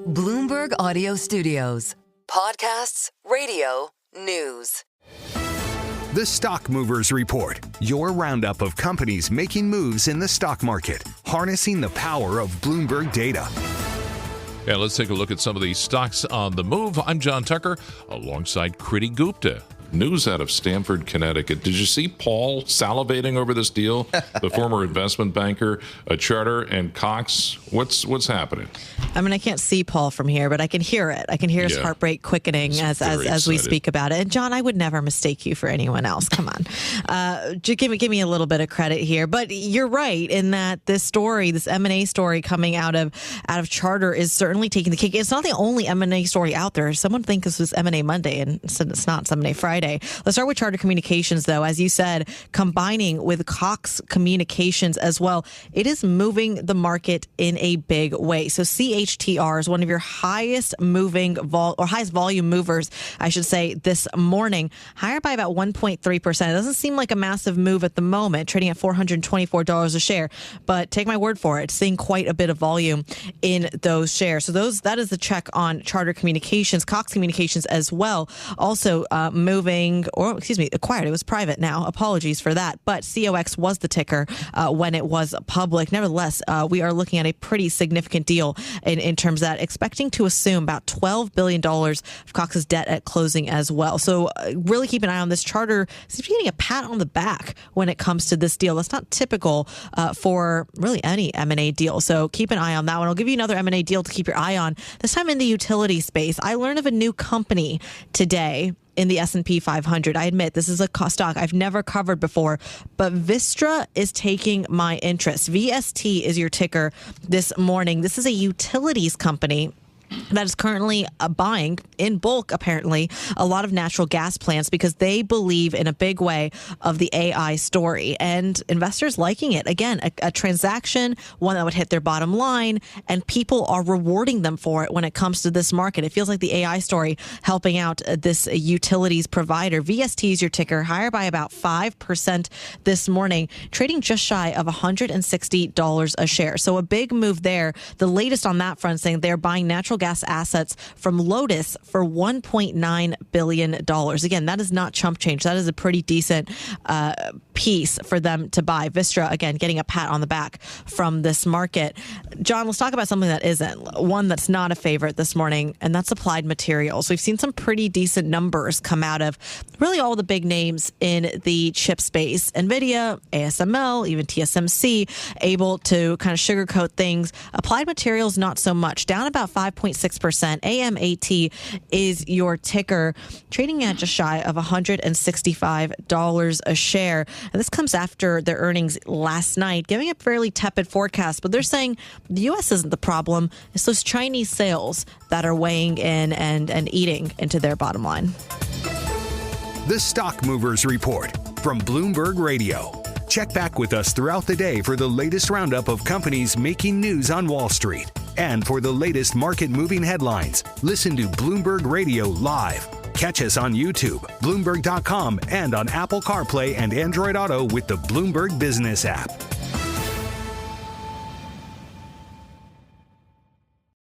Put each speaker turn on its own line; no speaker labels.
Bloomberg Audio Studios. Podcasts, radio, news.
The Stock Movers Report, your roundup of companies making moves in the stock market, harnessing the power of Bloomberg data.
Yeah, let's take a look at some of these stocks on the move. I'm John Tucker, alongside Kriti Gupta. News out of Stamford, Connecticut. Did you see Paul salivating over this deal? The former investment banker, Charter and Cox. What's happening?
I mean, I can't see Paul from here, but I can hear it. I can hear his heart rate quickening as we speak about it. And John, I would never mistake you for anyone else. Come on, give me a little bit of credit here. But you're right in that this story, this M&A story coming out of Charter, is certainly taking the cake. It's not the only M&A story out there. Someone thinks this was M&A Monday, and it's not. It's M&A Friday. Let's start with Charter Communications, though. As you said, combining with Cox Communications as well, it is moving the market in a big way. So CHTR is one of your highest volume movers, I should say, this morning, higher by about 1.3%. It doesn't seem like a massive move at the moment, trading at $424 a share, but take my word for it, seeing quite a bit of volume in those shares. So that is the check on Charter Communications. Cox Communications as well, also acquired. It was private now. Apologies for that. But COX was the ticker when it was public. Nevertheless, we are looking at a pretty significant deal in terms of that, expecting to assume about $12 billion of Cox's debt at closing as well. So really keep an eye on this. Charter seems to be getting a pat on the back when it comes to this deal. That's not typical for really any M&A deal. So keep an eye on that one. I'll give you another M&A deal to keep your eye on, this time in the utility space. I learned of a new company today in the S&P 500. I admit this is a stock I've never covered before, but Vistra is taking my interest. VST is your ticker this morning. This is a utilities company that is currently buying in bulk, apparently, a lot of natural gas plants because they believe in a big way of the AI story, and investors liking it. Again, a transaction, one that would hit their bottom line, and people are rewarding them for it when it comes to this market. It feels like the AI story helping out this utilities provider. VST is your ticker, higher by about 5% this morning, trading just shy of $160 a share. So a big move there. The latest on that front saying they're buying natural gas assets from Lotus for $1.9 billion. Again, that is not chump change. That is a pretty decent piece for them to buy. Vistra, again, getting a pat on the back from this market. John, let's talk about something that isn't. One that's not a favorite this morning, and that's Applied Materials. We've seen some pretty decent numbers come out of really all the big names in the chip space. NVIDIA, ASML, even TSMC, able to kind of sugarcoat things. Applied Materials, not so much. Down about 5.6%. AMAT is your ticker, trading at just shy of $165 a share. And this comes after their earnings last night, giving a fairly tepid forecast. But they're saying the U.S. isn't the problem. It's those Chinese sales that are weighing in and eating into their bottom line.
The Stock Movers Report from Bloomberg Radio. Check back with us throughout the day for the latest roundup of companies making news on Wall Street. And for the latest market-moving headlines, listen to Bloomberg Radio live. Catch us on YouTube, Bloomberg.com, and on Apple CarPlay and Android Auto with the Bloomberg Business app.